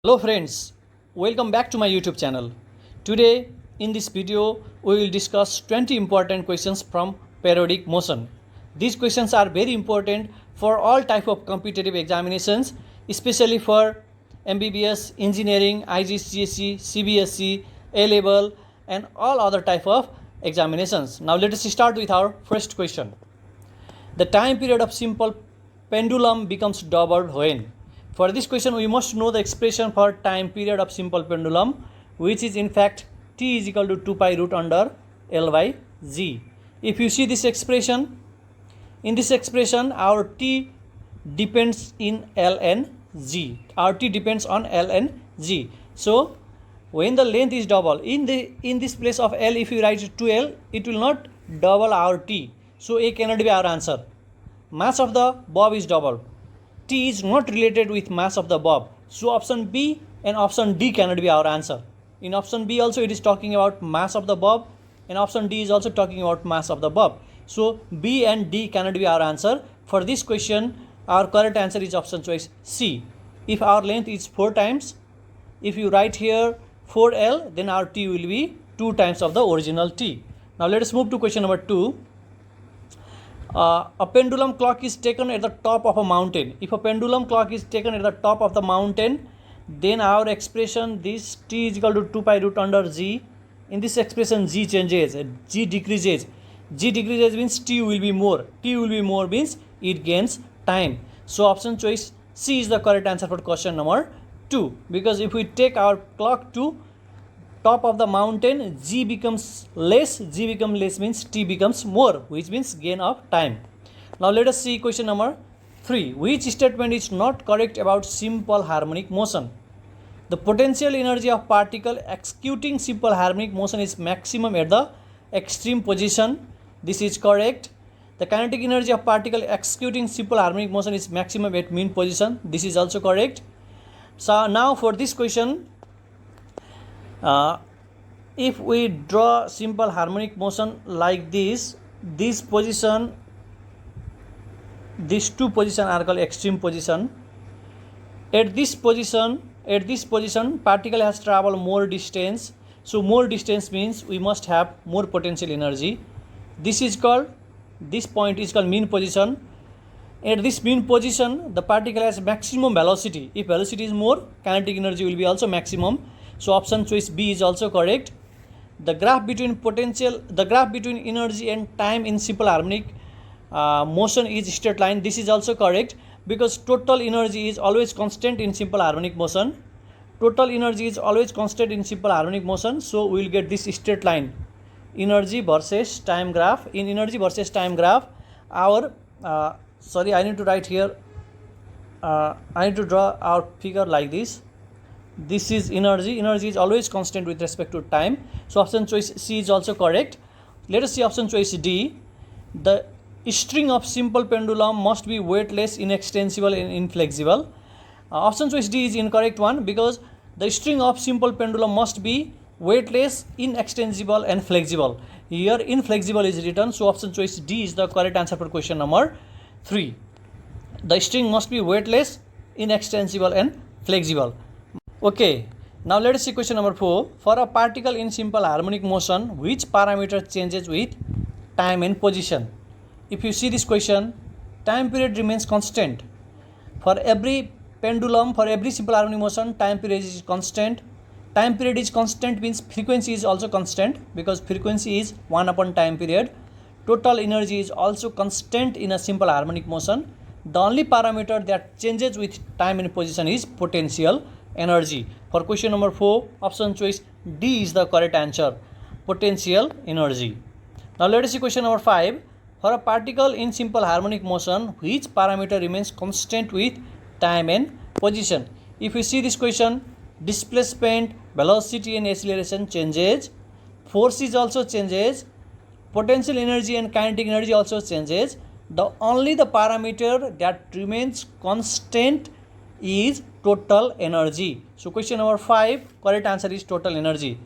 Hello friends, welcome back to my YouTube channel. Today in this video we will discuss 20 important questions from periodic motion. These questions are very important for all type of competitive examinations, especially for MBBS, engineering, IGCSE, CBSE, A-level and all other type of examinations. Now let us start with our first question. The time period of simple pendulum becomes doubled when? For this question, we must know the expression for time period of simple pendulum, which is in fact t is equal to 2 pi root under L by g. If you see this expression, in this expression, our t depends in L and g. Our t depends on L and g. So, when the length is double, in this place of L, if you write 2L, it will not double our t. So, A cannot be our answer. Mass of the bob is double. T is not related with mass of the bob. So option B and option D cannot be our answer. In option B also it is talking about mass of the bob, and option D is also talking about mass of the bob. So B and D cannot be our answer. For this question, our correct answer is option choice C. If our length is 4 times, if you write here 4L, then our T will be 2 times of the original T. Now let us move to question number 2. A pendulum clock is taken at the top of a mountain. If a pendulum clock is taken at the top of the mountain, then our expression this t is equal to 2 pi root under g. In this expression g changes, g decreases. G decreases means t will be more. T will be more means it gains time. So option choice C is the correct answer for question number 2. Because if we take our clock to top of the mountain, g becomes less means t becomes more, which means gain of time. Now let us see question number 3. Which statement is not correct about simple harmonic motion? The potential energy of particle executing simple harmonic motion is maximum at the extreme position. This is correct. The kinetic energy of particle executing simple harmonic motion is maximum at mean position. This is also correct. So now for this question, if we draw simple harmonic motion like this position, these two positions are called extreme position. At this position, particle has traveled more distance. So more distance means we must have more potential energy. This point is called mean position. At this mean position, the particle has maximum velocity. If velocity is more, kinetic energy will be also maximum. So option choice B is also correct. The graph between energy and time in simple harmonic motion is straight line. This is also correct because total energy is always constant in simple harmonic motion. Total energy is always constant in simple harmonic motion. So we will get this straight line. Energy versus time graph. In energy versus time graph, our I need to write here. I need to draw our figure like this. This is energy. Energy is always constant with respect to time. So option choice C is also correct. Let us see option choice D. The string of simple pendulum must be weightless, inextensible and inflexible. Option choice D is incorrect one because the string of simple pendulum must be weightless, inextensible and flexible. Here inflexible is written. So option choice D is the correct answer for question number 3. The string must be weightless, inextensible and flexible. Okay, now let us see question number 4. For a particle in simple harmonic motion, which parameter changes with time and position? If you see this question, time period remains constant. For every pendulum, for every simple harmonic motion, time period is constant. Time period is constant means frequency is also constant because frequency is 1 upon time period. Total energy is also constant in a simple harmonic motion. The only parameter that changes with time and position is potential energy. For question number 4, option choice D is the correct answer. Potential energy. Now let us see question number 5. For a particle in simple harmonic motion, which parameter remains constant with time and position? If you see this question, displacement, velocity and acceleration changes. Force is also changes. Potential energy and kinetic energy also changes. The parameter that remains constant is total energy. So question number 5, correct answer is total energy.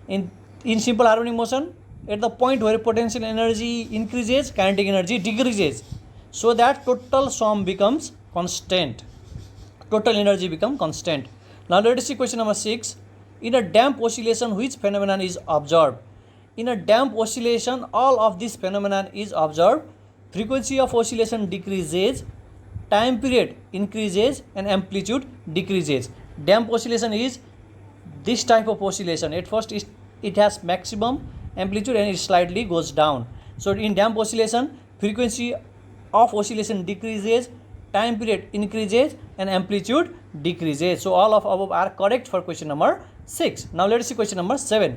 In simple harmonic motion, at the point where potential energy increases, kinetic energy decreases, so that total sum becomes constant. Total energy becomes constant. Now let us see question number 6. In a damp oscillation, which phenomenon is observed? In a damp oscillation, all of this phenomenon is observed. Frequency of oscillation decreases, time period increases, and amplitude decreases. Damp oscillation is this type of oscillation. At first it has maximum amplitude and it slightly goes down. So in damp oscillation, frequency of oscillation decreases, time period increases, and amplitude decreases. So all of above are correct for question number 6. Now let us see question number 7.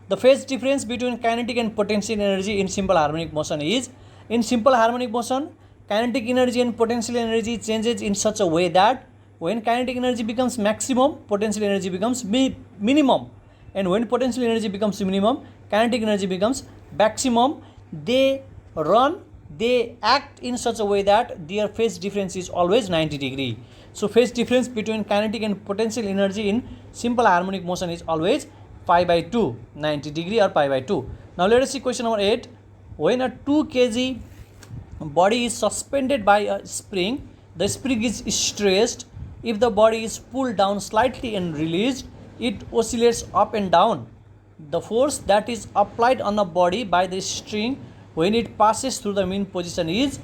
The phase difference between kinetic and potential energy in simple harmonic motion is, in simple harmonic motion, kinetic energy and potential energy changes in such a way that when kinetic energy becomes maximum, potential energy becomes minimum, and when potential energy becomes minimum, kinetic energy becomes maximum. They act in such a way that their phase difference is always 90 degree. So phase difference between kinetic and potential energy in simple harmonic motion is always pi by 2, 90 degree or pi by 2. Now let us see question number 8. When a 2 kg body is suspended by a spring, the spring is stressed. If the body is pulled down slightly and released, it oscillates up and down. The force that is applied on the body by the string when it passes through the mean position is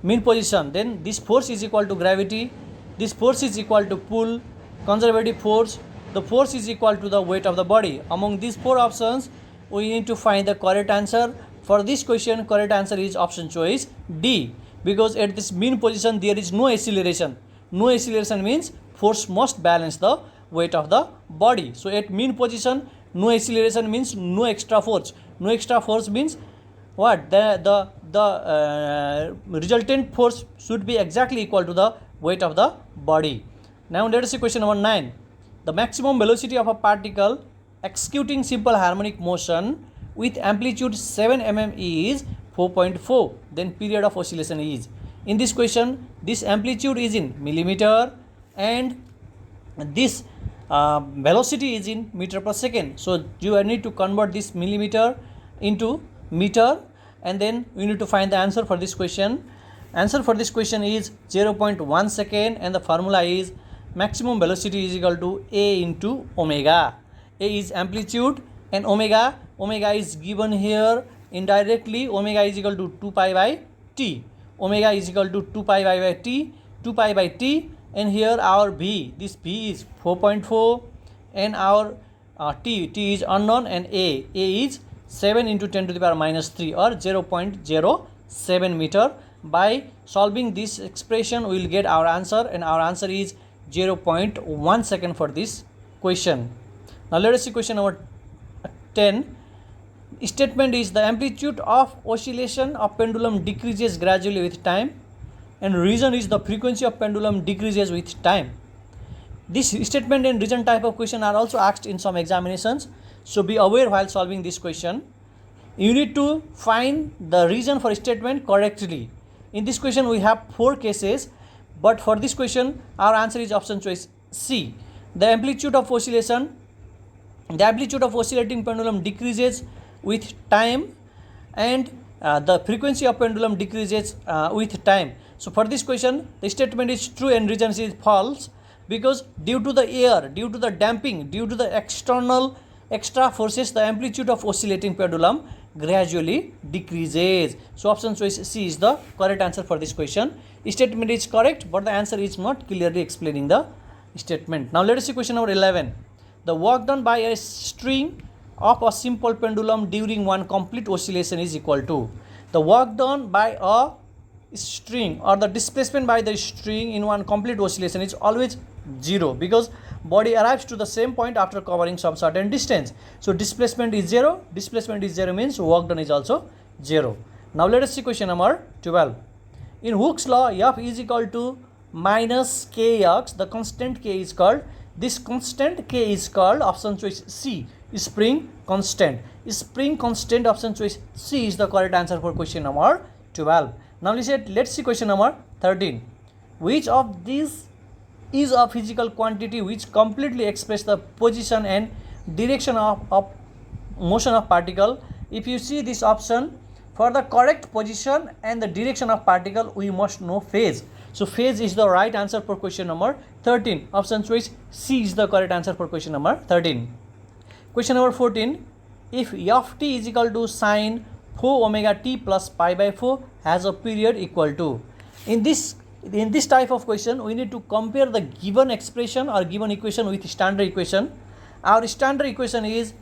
mean position. Then this force is equal to gravity. This force is equal to pull, conservative force. The force is equal to the weight of the body. Among these 4 options, we need to find the correct answer. For this question, correct answer is option choice D, because at this mean position there is no acceleration. No acceleration means force must balance the weight of the body. So at mean position, no acceleration means no extra force. No extra force means what? The resultant force should be exactly equal to the weight of the body. Now let us see question number 9. The maximum velocity of a particle executing simple harmonic motion with amplitude 7 mm is 4.4. Then period of oscillation is. In this question, this amplitude is in millimeter and this velocity is in meter per second. So you need to convert this millimeter into meter, and then we need to find the answer for this question. Answer for this question is 0.1 second, and the formula is maximum velocity is equal to A into omega. A is amplitude and omega is given here indirectly. Omega is equal to 2 pi by t. Omega is equal to 2 pi by t, 2 pi by t, and here our V, this V is 4.4, and our t is unknown, and A is 7 into 10 to the power minus 3 or 0.07 meter. By solving this expression, we will get our answer, and our answer is 0.1 second for this question. Now let us see question number 10. Statement is the amplitude of oscillation of pendulum decreases gradually with time, and reason is the frequency of pendulum decreases with time. This statement and reason type of question are also asked in some examinations, so be aware while solving this question. You need to find the reason for statement correctly. In this question we have 4 cases, but for this question our answer is option choice C. The amplitude of oscillating pendulum decreases with time, and the frequency of pendulum decreases with time. So for this question the statement is true and reason is false, because due to the air, due to the damping, due to the extra forces, the amplitude of oscillating pendulum gradually decreases. So option choice C is the correct answer for this question. Statement is correct, but the answer is not clearly explaining the statement. Now let us see question number 11. The work done by a string of a simple pendulum during one complete oscillation is equal to. The work done by a string or the displacement by the string in one complete oscillation is always 0, because body arrives to the same point after covering some certain distance. So displacement is 0. Displacement is 0 means work done is also 0. Now let us see question number 12. In Hooke's law, F is equal to minus kx. The constant k is called. This constant k is called option choice C, spring constant. Spring constant, option choice C is the correct answer for question number 12. Now let's see question number 13. Which of these is a physical quantity which completely express the position and direction of motion of particle? If you see this option, for the correct position and the direction of particle we must know phase. So phase is the right answer for question number 13. Option choice C is the correct answer for question number 13. Question number 14. If f of t is equal to sine 4 omega t plus pi by 4 has a period equal to. In this type of question, we need to compare the given expression or given equation with standard equation. Our standard equation is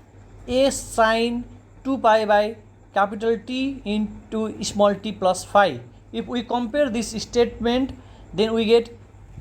a sine 2 pi by capital T into small t plus phi. If we compare this statement, then we get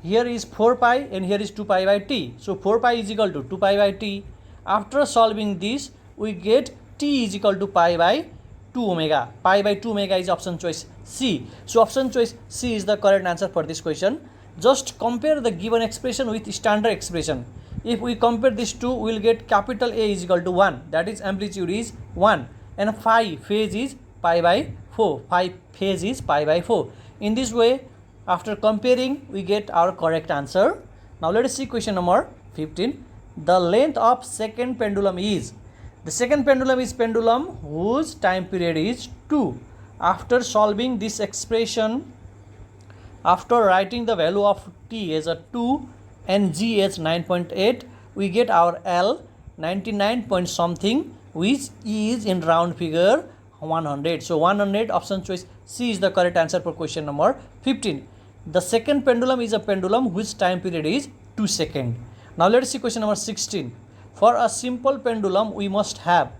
here is 4 pi and here is 2 pi by t. So 4 pi is equal to 2 pi by t. After solving this, we get t is equal to pi by 2 omega. Pi by 2 omega is option choice C. So option choice C is the correct answer for this question. Just compare the given expression with standard expression. If we compare these two, we will get capital A is equal to 1. That is amplitude is 1. And phi phase is pi by 4. Phi phase is pi by 4. In this way, after comparing, we get our correct answer. Now let us see question number 15. The length of second pendulum is. The second pendulum is pendulum whose time period is 2. After solving this expression, after writing the value of t as a 2 and g as 9.8, we get our L 99 point something, which is in round figure 100. So 100, option choice C is the correct answer for question number 15. The second pendulum is a pendulum whose time period is 2 seconds. Now let us see question number 16. For a simple pendulum, we must have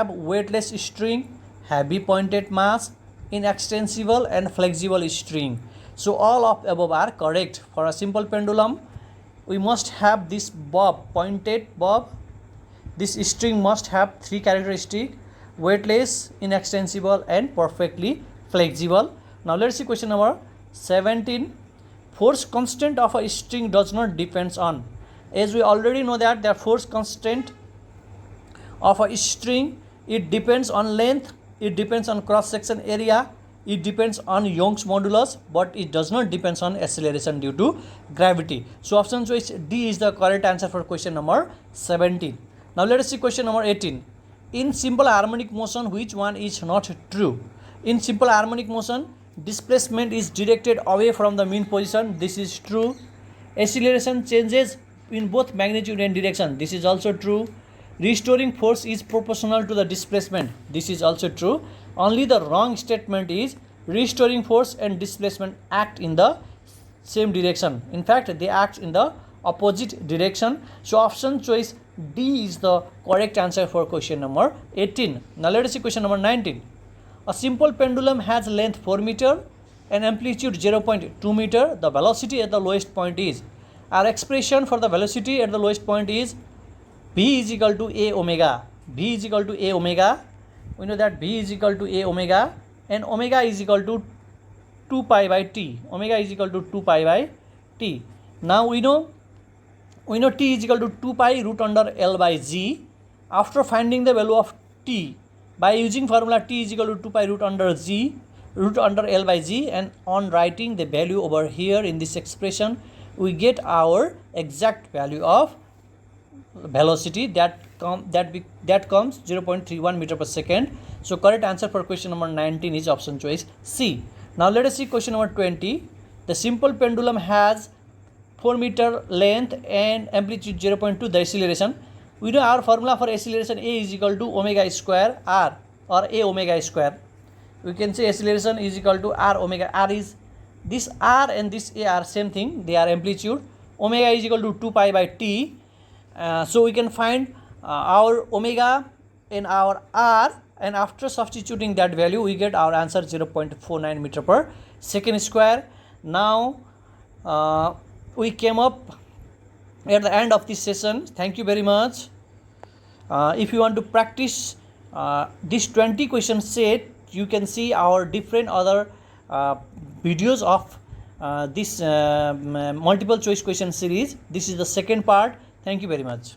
weightless string, heavy pointed mass, inextensible and flexible string. So all of above are correct. For a simple pendulum, we must have this bob, pointed bob. This string must have 3 characteristics: weightless, inextensible and perfectly flexible. Now let's see question number 17. Force constant of a string does not depend on. As we already know that the force constant of a string, it depends on length, it depends on cross section area, it depends on Young's modulus, but it does not depend on acceleration due to gravity. So option choice D is the correct answer for question number 17. Now let us see question number 18. In simple harmonic motion, which one is not true? In simple harmonic motion, displacement is directed away from the mean position. This is true. Acceleration changes in both magnitude and direction. This is also true. Restoring force is proportional to the displacement. This is also true. Only the wrong statement is restoring force and displacement act in the same direction. In fact, they act in the opposite direction. So option choice D is the correct answer for question number 18. Now let us see question number 19. A simple pendulum has length 4 meter and amplitude 0.2 meter. The velocity at the lowest point is. Our expression for the velocity at the lowest point is V is equal to A omega. V is equal to A omega. We know that V is equal to A omega and omega is equal to 2 pi by t. Omega is equal to 2 pi by t. Now we know t is equal to 2 pi root under L by g. After finding the value of t by using formula t is equal to 2 pi root under L by g, and on writing the value over here in this expression, we get our exact value of velocity that comes 0.31 meter per second. So correct answer for question number 19 is option choice C. Now let us see question number 20. The simple pendulum has 4 meter length and amplitude 0.2. The acceleration, we know our formula for acceleration A is equal to omega square r, or A omega square. We can say acceleration is equal to r omega. R is this r and this A are same thing, they are amplitude. Omega is equal to 2 pi by t. So we can find our omega in our r, and after substituting that value, we get our answer 0.49 meter per second square. Now we came up at the end of this session. Thank you very much. If you want to practice this 20 question set, you can see our different other videos of this multiple choice question series. This is the second part. Thank you very much.